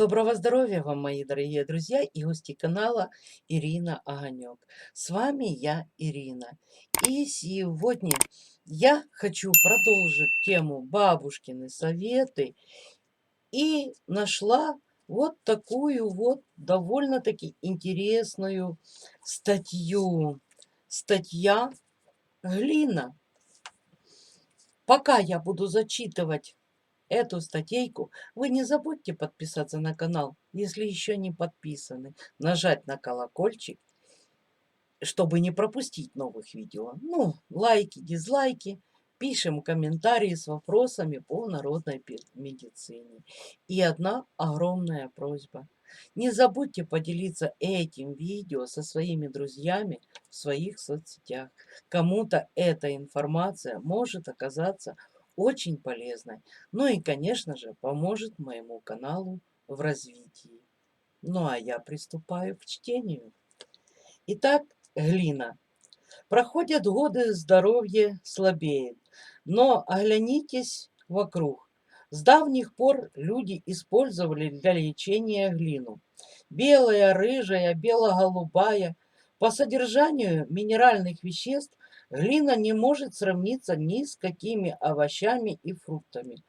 Доброго здоровья вам, мои дорогие друзья и гости канала Ирина Огонек. С вами я, Ирина. И сегодня я хочу продолжить тему бабушкины советы и нашла вот такую вот довольно-таки интересную статью. Статья «Глина». Пока я буду зачитывать эту статейку, вы не забудьте подписаться на канал, если еще не подписаны, нажать на колокольчик, чтобы не пропустить новых видео. Ну, лайки, дизлайки, пишем комментарии с вопросами по народной медицине. И одна огромная просьба. Не забудьте поделиться этим видео со своими друзьями в своих соцсетях. Кому-то эта информация может оказаться очень полезной. Ну и, конечно же, поможет моему каналу в развитии. Ну а я приступаю к чтению. Итак, глина. Проходят годы, здоровье слабеет, но оглянитесь вокруг. С давних пор люди использовали для лечения глину. Белая, рыжая, бело-голубая. По содержанию минеральных веществ глина не может сравниться ни с какими овощами и фруктами.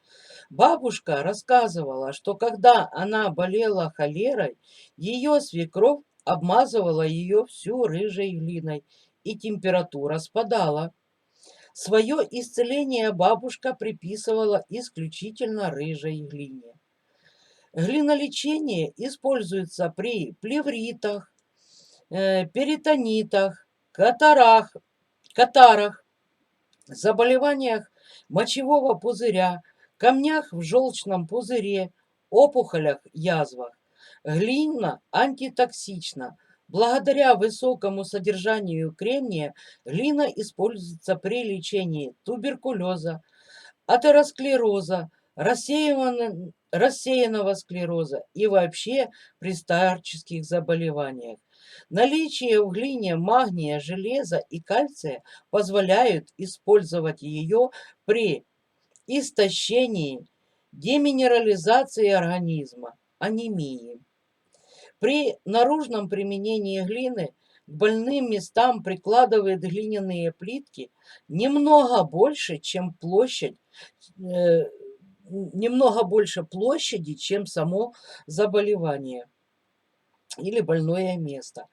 Бабушка рассказывала, что когда она болела холерой, ее свекровь обмазывала ее всю рыжей глиной, и температура спадала. Свое исцеление бабушка приписывала исключительно рыжей глине. Глинолечение используется при плевритах, перитонитах, катарах, заболеваниях мочевого пузыря, камнях в желчном пузыре, опухолях, язвах. Глина антитоксична. Благодаря высокому содержанию кремния глина используется при лечении туберкулеза, атеросклероза, рассеянного склероза и вообще при старческих заболеваниях. Наличие в глине магния, железа и кальция позволяют использовать ее при истощении, деминерализации организма, анемии. При наружном применении глины к больным местам прикладывают глиняные плитки немного больше, чем немного больше площади, чем само заболевание или больное место.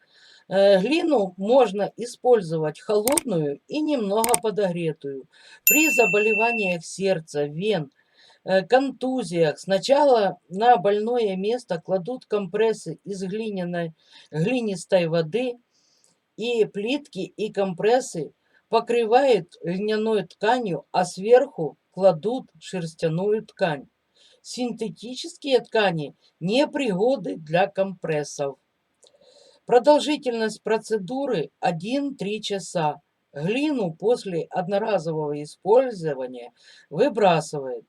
Глину можно использовать холодную и немного подогретую. При заболеваниях сердца, вен, контузиях сначала на больное место кладут компрессы из глинистой воды, и плитки и компрессы покрывают льняной тканью, а сверху кладут шерстяную ткань. Синтетические ткани непригодны для компрессов. Продолжительность процедуры 1-3 часа. Глину после одноразового использования выбрасывают.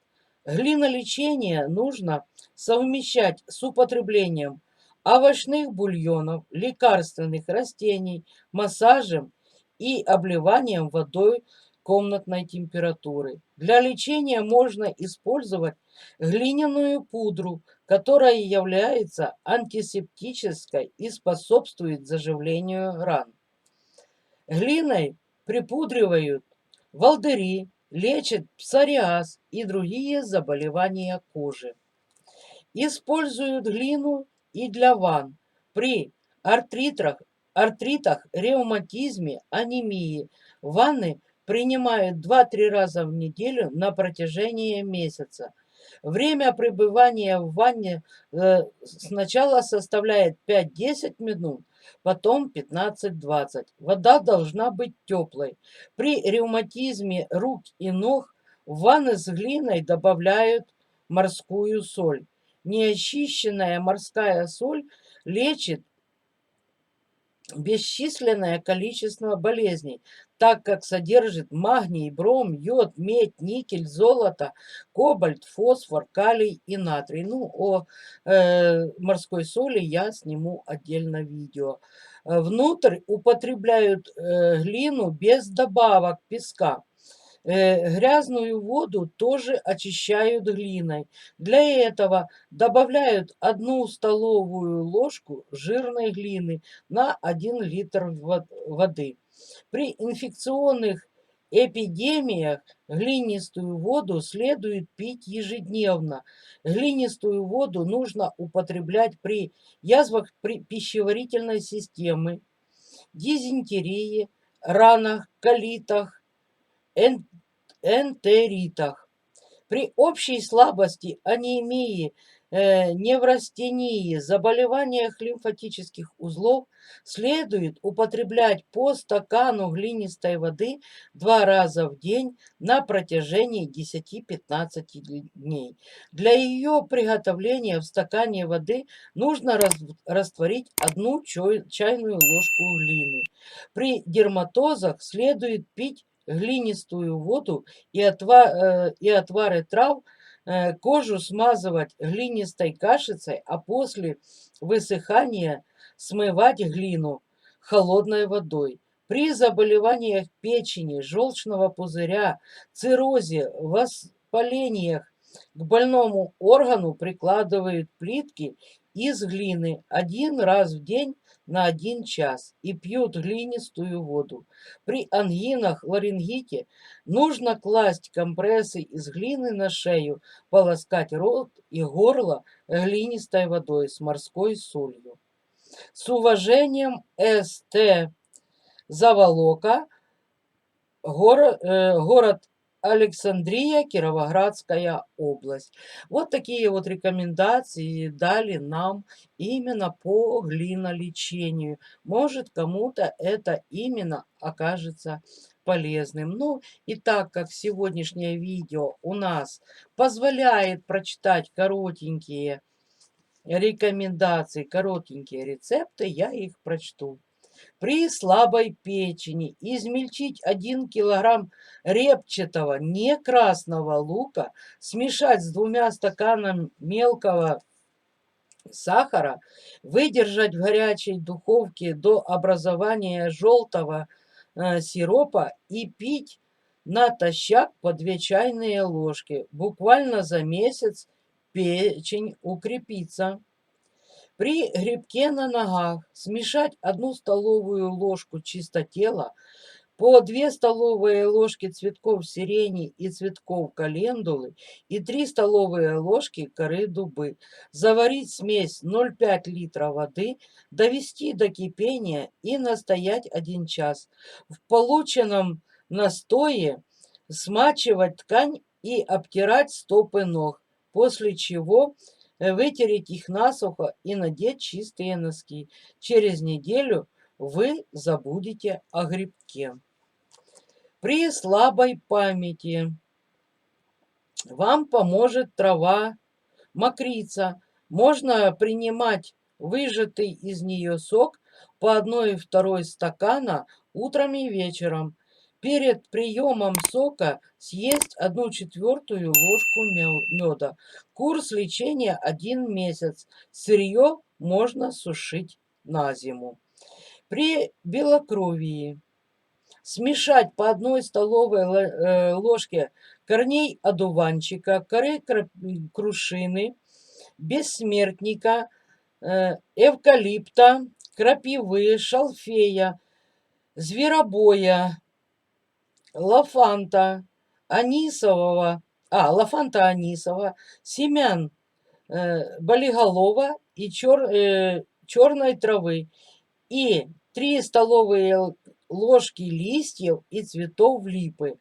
Глинолечение нужно совмещать с употреблением овощных бульонов, лекарственных растений, массажем и обливанием водой комнатной температуры. Для лечения можно использовать глиняную пудру, которая является антисептической и способствует заживлению ран. Глиной припудривают волдыри, лечат псориаз и другие заболевания кожи. Используют глину и для ванн при артритах, ревматизме, анемии. Ванны принимают 2-3 раза в неделю на протяжении месяца. Время пребывания в ванне сначала составляет 5-10 минут, потом 15-20. Вода должна быть теплой. При ревматизме рук и ног в ванны с глиной добавляют морскую соль. Неочищенная морская соль лечит бесчисленное количество болезней, так как содержит магний, бром, йод, медь, никель, золото, кобальт, фосфор, калий и натрий. Ну, о морской соли я сниму отдельно видео. Внутрь употребляют глину без добавок песка. Грязную воду тоже очищают глиной. Для этого добавляют 1 столовую ложку жирной глины на 1 литр воды. При инфекционных эпидемиях глинистую воду следует пить ежедневно. Глинистую воду нужно употреблять при язвах пищеварительной системы, дизентерии, ранах, колитах, энтеритах. При общей слабости, анемии, неврастении, заболеваниях лимфатических узлов следует употреблять по стакану глинистой воды 2 раза в день на протяжении 10-15 дней. Для ее приготовления в стакане воды нужно растворить 1 чайную ложку глины. При дерматозах следует пить глинистую воду и отвары трав, кожу смазывать глинистой кашицей, а после высыхания смывать глину холодной водой. При заболеваниях печени, желчного пузыря, циррозе, воспалениях к больному органу прикладывают плитки из глины 1 раз в день на 1 час и пьют глинистую воду. При ангинах, ларингите нужно класть компрессы из глины на шею, полоскать рот и горло глинистой водой с морской солью. С уважением, С.Т. Заволока, город Александрия, Кировоградская область. Вот такие вот рекомендации дали нам именно по глинолечению. Может, кому-то это именно окажется полезным. Ну, и так как сегодняшнее видео у нас позволяет прочитать коротенькие рекомендации, коротенькие рецепты, я их прочту. При слабой печени измельчить 1 килограмм репчатого не красного лука, смешать с 2 стаканами мелкого сахара, выдержать в горячей духовке до образования желтого сиропа и пить натощак по 2 чайные ложки. Буквально за месяц печень укрепится. При грибке на ногах смешать 1 столовую ложку чистотела, по 2 столовые ложки цветков сирени и цветков календулы и 3 столовые ложки коры дубы. Заварить смесь 0,5 литра воды, довести до кипения и настоять 1 час. В полученном настое смачивать ткань и обтирать стопы ног, после чего вытереть их насухо и надеть чистые носки. Через неделю вы забудете о грибке. При слабой памяти вам поможет трава мокрица. Можно принимать выжатый из нее сок по 1,2 стакана утром и вечером. Перед приемом сока съесть 1/4 ложку меда. Курс лечения 1 месяц. Сырье можно сушить на зиму. При белокровии смешать по 1 столовой ложке корней одуванчика, коры крушины, бессмертника, эвкалипта, крапивы, шалфея, зверобоя, лафанта анисового, семян болиголова и черной травы и 3 столовые ложки листьев и цветов липы,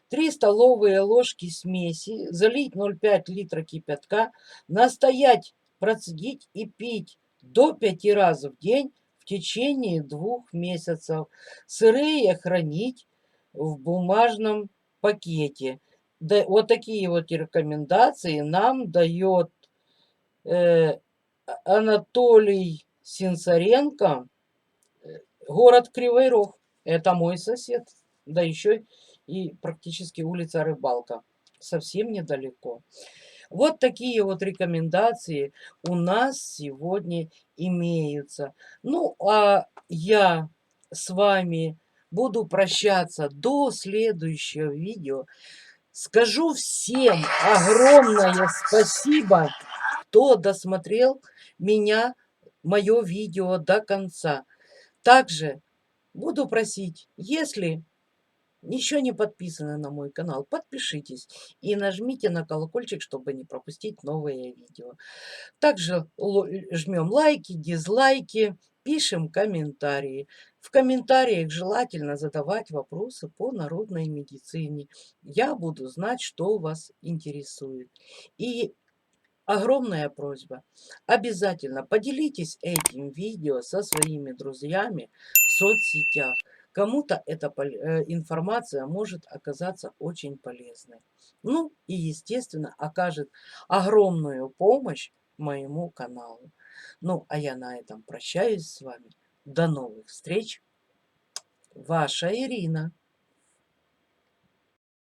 3 столовые ложки смеси, залить 0,5 литра кипятка, настоять, процедить и пить до 5 раз в день в течение 2 месяцев. Сырые хранить в бумажном пакете. Да, вот такие вот рекомендации нам дает Анатолий Синцаренко, город Кривой Рог. Это мой сосед. Да еще и практически улица Рыбалка. Совсем недалеко. Вот такие вот рекомендации у нас сегодня имеются. Ну, а я с вами буду прощаться до следующего видео. Скажу всем огромное спасибо, кто досмотрел мое видео до конца. Также буду просить, если еще не подписаны на мой канал, подпишитесь и нажмите на колокольчик, чтобы не пропустить новые видео. Также жмем лайки, дизлайки, пишем комментарии. В комментариях желательно задавать вопросы по народной медицине. Я буду знать, что вас интересует. И огромная просьба, обязательно поделитесь этим видео со своими друзьями в соцсетях. Кому-то эта информация может оказаться очень полезной. Ну и естественно окажет огромную помощь моему каналу. Ну а я на этом прощаюсь с вами. До новых встреч. Ваша Ирина.